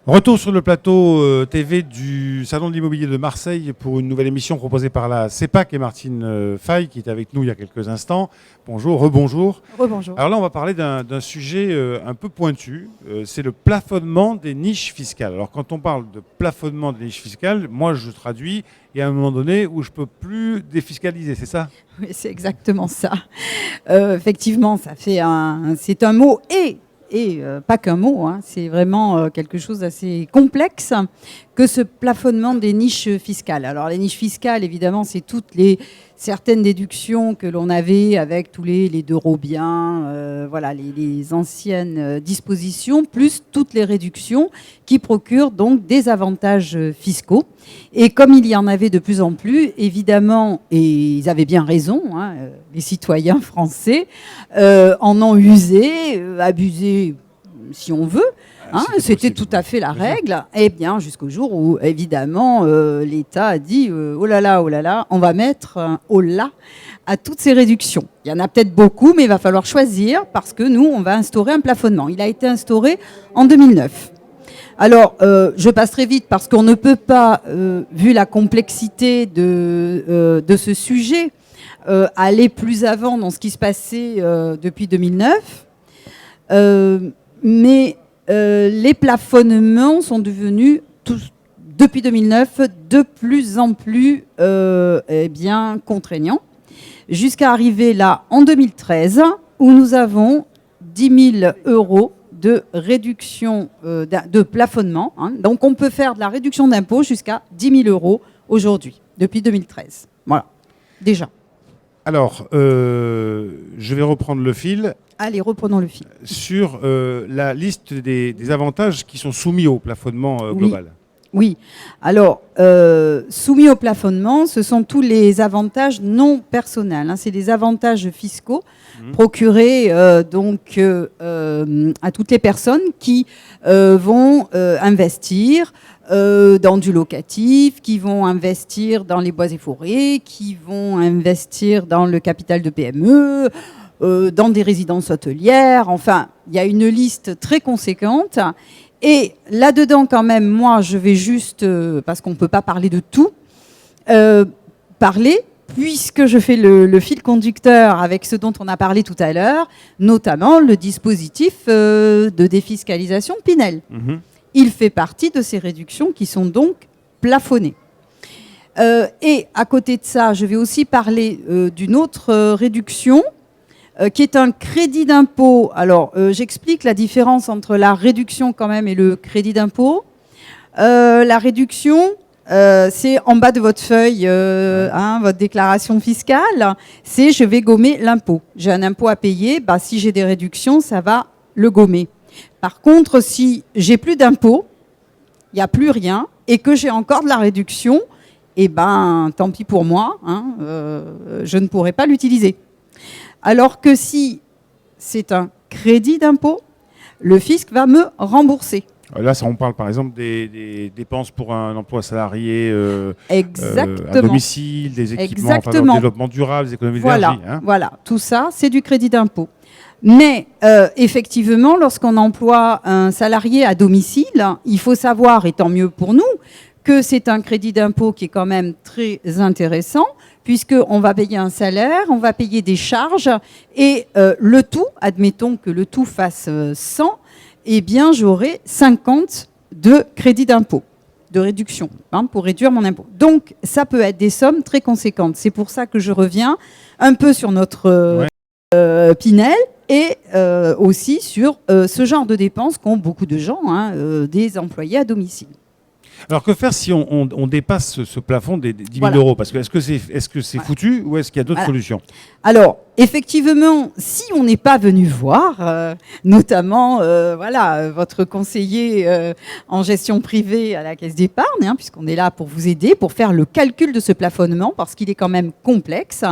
Retour sur le plateau TV du Salon de l'immobilier de Marseille pour une nouvelle émission proposée par la CEPAC et Martine Fay qui est avec nous il y a quelques instants. Bonjour, rebonjour. Rebonjour. Alors là, on va parler d'un sujet un peu pointu, c'est le plafonnement des niches fiscales. Alors quand on parle de plafonnement des niches fiscales, moi je traduis, il y a un moment donné où je ne peux plus défiscaliser, c'est ça ? Oui, c'est exactement ça. Effectivement, c'est un mot et pas qu'un mot, hein, c'est vraiment quelque chose d'assez complexe que ce plafonnement des niches fiscales. Alors les niches fiscales, évidemment, c'est certaines déductions que l'on avait avec tous les Dorobiens, voilà, les anciennes dispositions, plus toutes les réductions qui procurent donc des avantages fiscaux. Et comme il y en avait de plus en plus, évidemment, et ils avaient bien raison, hein, les citoyens français en ont usé, abusé, si on veut. Hein, c'était tout à fait la règle, et bien jusqu'au jour où, évidemment, l'État a dit oh là là, on va mettre un holà à toutes ces réductions. Il y en a peut-être beaucoup, mais il va falloir choisir parce que nous, on va instaurer un plafonnement. Il a été instauré en 2009. Alors, je passe très vite parce qu'on ne peut pas, vu la complexité de ce sujet, aller plus avant dans ce qui se passait depuis 2009. Mais les plafonnements sont devenus, depuis 2009, de plus en plus contraignants, jusqu'à arriver là en 2013, où nous avons 10 000 euros de réduction, de plafonnement. Hein. Donc on peut faire de la réduction d'impôt jusqu'à 10 000 euros aujourd'hui, depuis 2013. Voilà, déjà. Alors, je vais reprendre le fil. Allez, reprenons le fil. Sur la liste des avantages qui sont soumis au plafonnement global. Oui. Alors, soumis au plafonnement, ce sont tous les avantages non personnels. Hein. C'est des avantages fiscaux procurés à toutes les personnes qui vont investir dans du locatif, qui vont investir dans les bois et forêts, qui vont investir dans le capital de PME, dans des résidences hôtelières. Enfin, il y a une liste très conséquente. Et là-dedans, quand même, moi, je vais juste, parce qu'on ne peut pas parler de tout, puisque je fais le fil conducteur avec ce dont on a parlé tout à l'heure, notamment le dispositif de défiscalisation Pinel. Il fait partie de ces réductions qui sont donc plafonnées. Et à côté de ça, je vais aussi parler d'une autre réduction, qui est un crédit d'impôt. Alors, j'explique la différence entre la réduction quand même et le crédit d'impôt. La réduction, c'est en bas de votre feuille, votre déclaration fiscale, c'est je vais gommer l'impôt. J'ai un impôt à payer, si j'ai des réductions, ça va le gommer. Par contre, si j'ai plus d'impôt, il n'y a plus rien, et que j'ai encore de la réduction, tant pis pour moi, je ne pourrai pas l'utiliser. Alors que si c'est un crédit d'impôt, le fisc va me rembourser. Là, on parle par exemple des dépenses pour un emploi salarié à domicile, des équipements en faveur du développement durable, des économies d'énergie. Voilà, tout ça, c'est du crédit d'impôt. Mais effectivement, lorsqu'on emploie un salarié à domicile, il faut savoir, et tant mieux pour nous, que c'est un crédit d'impôt qui est quand même très intéressant, puisqu'on va payer un salaire, on va payer des charges, et le tout, admettons que le tout fasse 100, eh bien j'aurai 50 de crédit d'impôt, de réduction, pour réduire mon impôt. Donc ça peut être des sommes très conséquentes. C'est pour ça que je reviens un peu sur notre Pinel, et aussi sur ce genre de dépenses qu'ont beaucoup de gens, des employés à domicile. Alors que faire si on dépasse ce plafond des 10 000 euros? Parce que est-ce que c'est foutu ou est-ce qu'il y a d'autres solutions? Alors, effectivement, si on n'est pas venu voir, notamment votre conseiller en gestion privée à la Caisse d'épargne, puisqu'on est là pour vous aider, pour faire le calcul de ce plafonnement, parce qu'il est quand même complexe,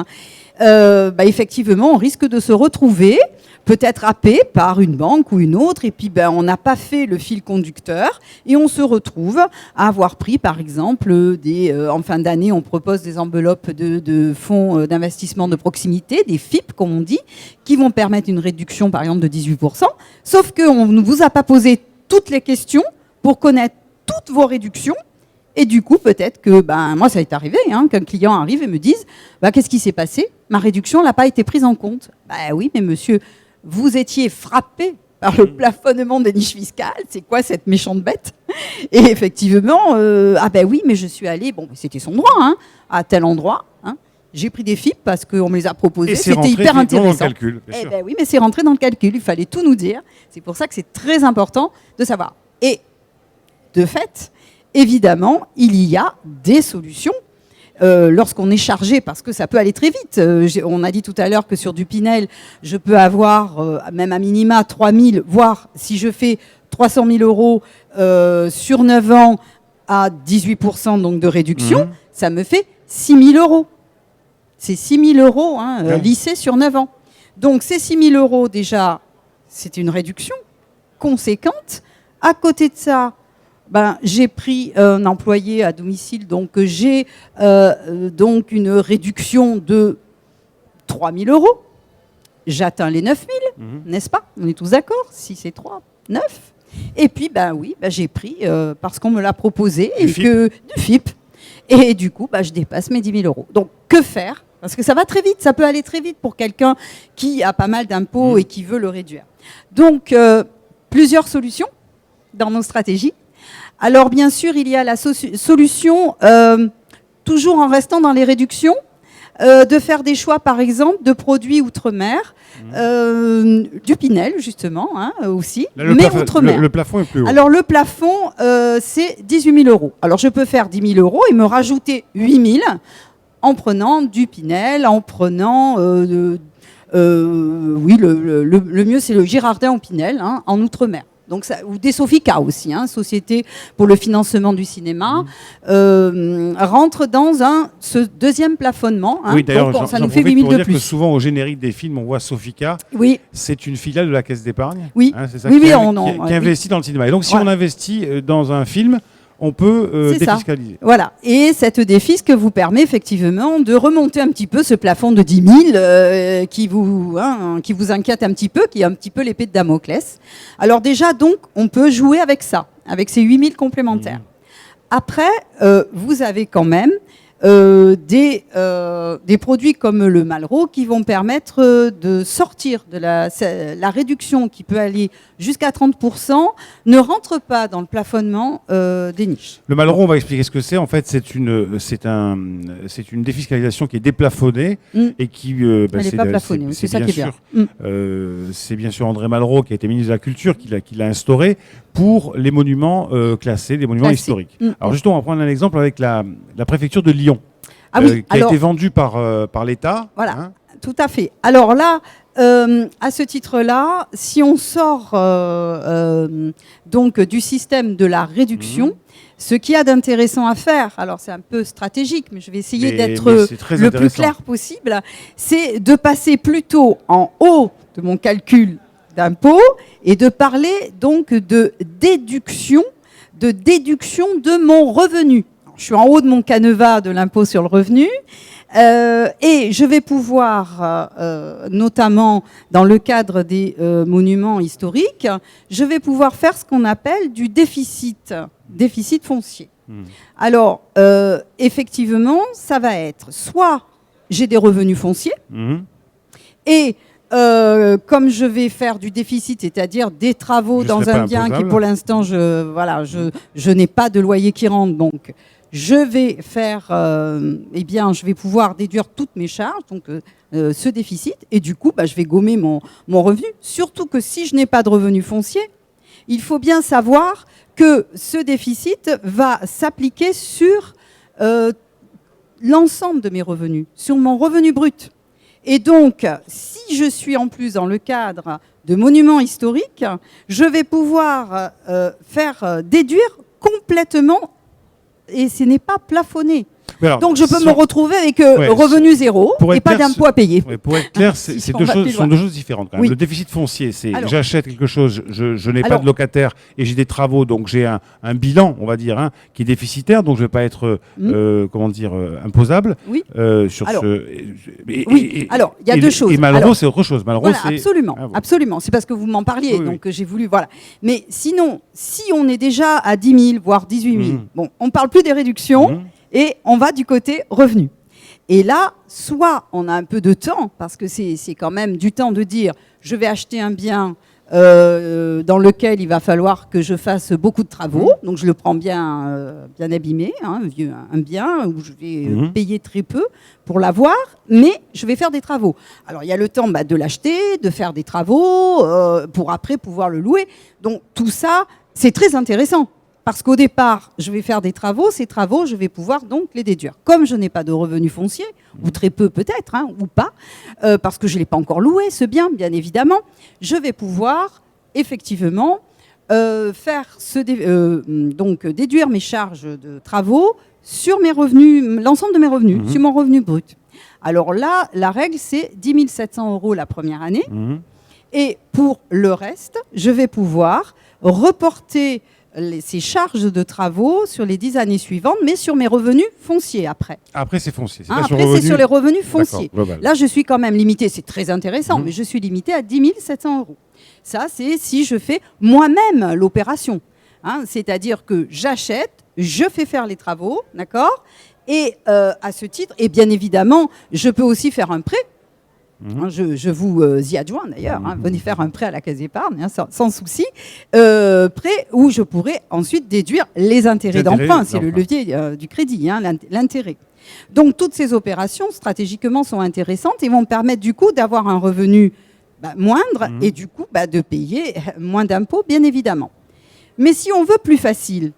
effectivement, on risque de se retrouver peut-être happé par une banque ou une autre, et puis on n'a pas fait le fil conducteur, et on se retrouve à avoir pris, par exemple, en fin d'année, on propose des enveloppes de fonds d'investissement de proximité, des FIP, comme on dit, qui vont permettre une réduction, par exemple, de 18%, sauf qu'on ne vous a pas posé toutes les questions pour connaître toutes vos réductions. Et du coup, peut-être que, moi, ça est arrivé, qu'un client arrive et me dise, qu'est-ce qui s'est passé? Ma réduction n'a pas été prise en compte. Oui, mais monsieur, vous étiez frappé par le plafonnement des niches fiscales. C'est quoi cette méchante bête? Et effectivement, oui, mais je suis allée, c'était son droit, à tel endroit. J'ai pris des FIP parce qu'on me les a proposés. C'était hyper intéressant. Dans le calcul, oui, mais c'est rentré dans le calcul. Il fallait tout nous dire. C'est pour ça que c'est très important de savoir. Et de fait, évidemment, il y a des solutions lorsqu'on est chargé, parce que ça peut aller très vite. On a dit tout à l'heure que sur du Pinel, je peux avoir même à minima 3 000, voire si je fais 300 000 euros sur 9 ans à 18% donc de réduction, ça me fait 6 000 euros. C'est 6 000 euros lissés sur 9 ans. Donc ces 6 000 euros déjà, c'est une réduction conséquente. À côté de ça, j'ai pris un employé à domicile, donc j'ai donc une réduction de 3 000 euros. J'atteins les 9 000, n'est-ce pas? On est tous d'accord? Si c'est 3, 9. Et puis, j'ai pris, parce qu'on me l'a proposé, du FIP. Et du coup, je dépasse mes 10 000 euros. Donc, que faire? Parce que ça va très vite, ça peut aller très vite pour quelqu'un qui a pas mal d'impôts et qui veut le réduire. Donc, plusieurs solutions dans nos stratégies. Alors, bien sûr, il y a la solution, toujours en restant dans les réductions, de faire des choix, par exemple, de produits outre-mer, du Pinel, justement, aussi, mais outre-mer. Le plafond est plus haut. Alors, le plafond, c'est 18 000 euros. Alors, je peux faire 10 000 euros et me rajouter 8 000 en prenant du Pinel, en prenant... le mieux, c'est le Girardin au Pinel, en outre-mer. Donc ou des Sofica aussi, Société pour le financement du cinéma, rentre dans ce deuxième plafonnement. Oui, d'ailleurs, ça nous fait 8 000 de plus. Que souvent, au générique des films, on voit Sofica. Oui. C'est une filiale de la Caisse d'épargne. Oui. C'est ça, qui investit dans le cinéma. Et donc, si on investit dans un film, on peut défiscaliser. Ça. Voilà. Et cette défisque vous permet effectivement de remonter un petit peu ce plafond de 10 000 qui vous inquiète un petit peu, qui est un petit peu l'épée de Damoclès. Alors déjà, donc, on peut jouer avec ça, avec ces 8 000 complémentaires. Après, vous avez quand même des produits comme le Malraux qui vont permettre de sortir de la réduction qui peut aller jusqu'à 30%, ne rentre pas dans le plafonnement des niches. Le Malraux, on va expliquer ce que c'est. En fait, c'est une défiscalisation qui est déplafonnée et qui... elle n'est pas plafonnée, c'est ça qui est bien. C'est bien sûr André Malraux, qui a été ministre de la Culture, qui l'a instauré pour les monuments classés, des monuments historiques. Alors justement, on va prendre un exemple avec la préfecture de Lyon, qui a été vendue par l'État. Voilà, tout à fait. Alors là, à ce titre-là, si on sort donc du système de la réduction, ce qu'il y a d'intéressant à faire, alors c'est un peu stratégique, mais je vais essayer d'être le plus clair possible, c'est de passer plutôt en haut de mon calcul d'impôt et de parler donc de déduction de mon revenu. Je suis en haut de mon canevas de l'impôt sur le revenu et je vais pouvoir, notamment dans le cadre des monuments historiques, je vais pouvoir faire ce qu'on appelle du déficit foncier. Alors, effectivement, ça va être soit j'ai des revenus fonciers et comme je vais faire du déficit, c'est-à-dire des travaux dans un bien qui, pour l'instant, je n'ai pas de loyer qui rentre, donc je vais faire, je vais pouvoir déduire toutes mes charges, donc ce déficit, et du coup, je vais gommer mon revenu. Surtout que si je n'ai pas de revenu foncier, il faut bien savoir que ce déficit va s'appliquer sur l'ensemble de mes revenus, sur mon revenu brut. Et donc, si je suis en plus dans le cadre de monuments historiques, je vais pouvoir faire déduire complètement, et ce n'est pas plafonné. Mais alors, Donc je peux me retrouver avec Ouais, revenu zéro pour et être pas clair, d'impôt à payer. Ouais, pour être clair, Si c'est on deux va choses, plus sont loin. deux choses différentes. Quand même. Oui. Le déficit foncier, c'est Alors- j'achète quelque chose, je n'ai pas Alors- de locataire et j'ai des travaux, donc j'ai un bilan, on va dire, hein, qui est déficitaire, donc je ne vais pas être, comment dire, imposable Oui. sur Alors- ce. Oui. Alors, il y a deux choses. Et Malraux, Alors- c'est autre chose. Malraux, Voilà, c'est absolument, Ah, bon. absolument. C'est parce que vous m'en parliez, Oui, donc j'ai voulu, voilà. Mais sinon, si on est déjà à 10 000, voire 18 000, bon, on ne parle plus des réductions et on va du côté revenu. Et là, soit on a un peu de temps, parce que c'est quand même du temps de dire, je vais acheter un bien dans lequel il va falloir que je fasse beaucoup de travaux, donc je le prends bien, bien abîmé, hein, un bien où je vais payer très peu pour l'avoir, mais je vais faire des travaux. Alors il y a le temps de l'acheter, de faire des travaux, pour après pouvoir le louer. Donc tout ça, c'est très intéressant. Parce qu'au départ, je vais faire des travaux, ces travaux, je vais pouvoir donc les déduire. Comme je n'ai pas de revenus fonciers, ou très peu peut-être, hein, ou pas, parce que je ne l'ai pas encore loué, ce bien, bien évidemment, je vais pouvoir effectivement donc déduire mes charges de travaux sur mes revenus, l'ensemble de mes revenus, sur mon revenu brut. Alors là, la règle, c'est 10 700 € la première année. Et pour le reste, je vais pouvoir reporter ces charges de travaux sur les 10 années suivantes, mais sur mes revenus fonciers après. Après, c'est foncier. Après, c'est sur les revenus fonciers. Global. Là, je suis quand même limitée, c'est très intéressant, mais je suis limitée à 10 700 €. Ça, c'est si je fais moi-même l'opération. Hein, c'est-à-dire que j'achète, je fais faire les travaux, d'accord ? Et à ce titre, et bien évidemment, je peux aussi faire un prêt. Je vous y adjoins d'ailleurs, venez faire un prêt à la Caisse d'épargne, sans souci, prêt où je pourrais ensuite déduire les intérêts d'emprunt, c'est le levier du crédit, l'intérêt. Donc toutes ces opérations stratégiquement sont intéressantes et vont me permettre du coup d'avoir un revenu moindre et du coup de payer moins d'impôts bien évidemment. Mais si on veut plus facile,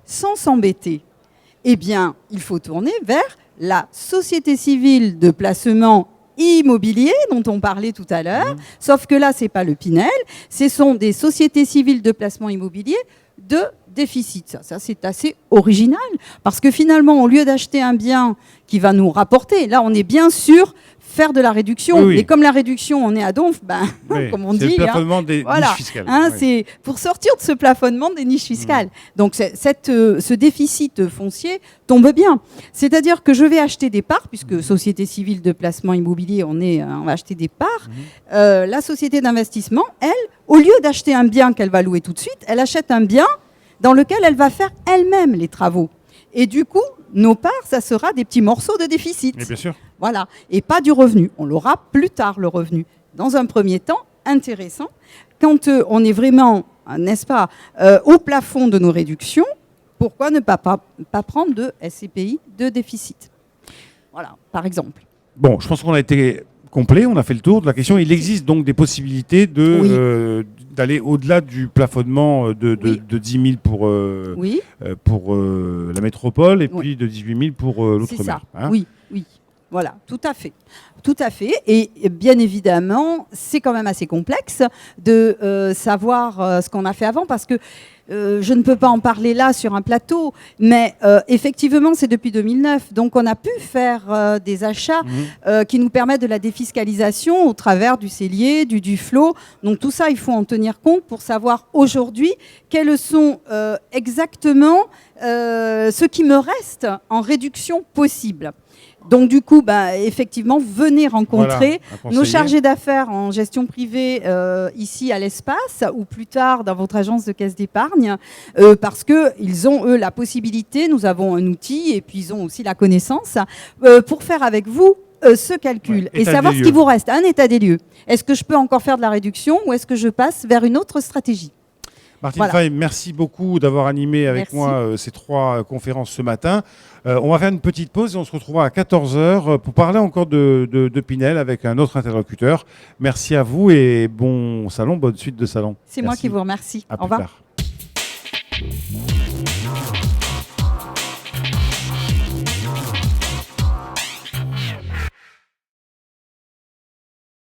sans s'embêter, eh bien il faut tourner vers la société civile de placement immobilier dont on parlait tout à l'heure, sauf que là, ce n'est pas le Pinel, ce sont des sociétés civiles de placement immobilier de déficit. Ça c'est assez original, parce que finalement, au lieu d'acheter un bien qui va nous rapporter, là, on est bien sûr faire de la réduction. Et comme la réduction, on est à donf, comme on dit. C'est le plafonnement des niches fiscales. C'est pour sortir de ce plafonnement des niches fiscales. Donc ce déficit foncier tombe bien. C'est-à-dire que je vais acheter des parts, puisque société civile de placement immobilier, on va acheter des parts. La société d'investissement, elle, au lieu d'acheter un bien qu'elle va louer tout de suite, elle achète un bien dans lequel elle va faire elle-même les travaux. Et du coup, nos parts, ça sera des petits morceaux de déficit. Mais bien sûr. Voilà, et pas du revenu. On l'aura plus tard, le revenu. Dans un premier temps, intéressant, quand on est vraiment, n'est-ce pas, au plafond de nos réductions, pourquoi ne pas prendre de SCPI de déficit? Voilà, par exemple. Bon, je pense qu'on a été complet, on a fait le tour de la question. Il existe donc des possibilités d'aller au-delà du plafonnement de 10 000 pour la métropole et puis de 18 000 pour l'outre-mer. Oui. Voilà, tout à fait. Tout à fait. Et bien évidemment, c'est quand même assez complexe de savoir ce qu'on a fait avant, parce que je ne peux pas en parler là sur un plateau, mais effectivement, c'est depuis 2009. Donc, on a pu faire des achats qui nous permettent de la défiscalisation au travers du cellier, du Duflot. Donc, tout ça, il faut en tenir compte pour savoir aujourd'hui quels sont exactement ce qui me reste en réduction possible. Donc du coup, effectivement, venez rencontrer nos chargés d'affaires en gestion privée ici à l'Espace ou plus tard dans votre agence de caisse d'épargne parce qu'ils ont, eux, la possibilité, nous avons un outil et puis ils ont aussi la connaissance pour faire avec vous ce calcul et savoir ce qui vous reste, un état des lieux. Est-ce que je peux encore faire de la réduction ou est-ce que je passe vers une autre stratégie ? Martine Fay, merci beaucoup d'avoir animé avec moi ces 3 conférences ce matin. On va faire une petite pause et on se retrouvera à 14h pour parler encore de Pinel avec un autre interlocuteur. Merci à vous et bon salon, bonne suite de salon. C'est moi qui vous remercie. Au revoir. Tard.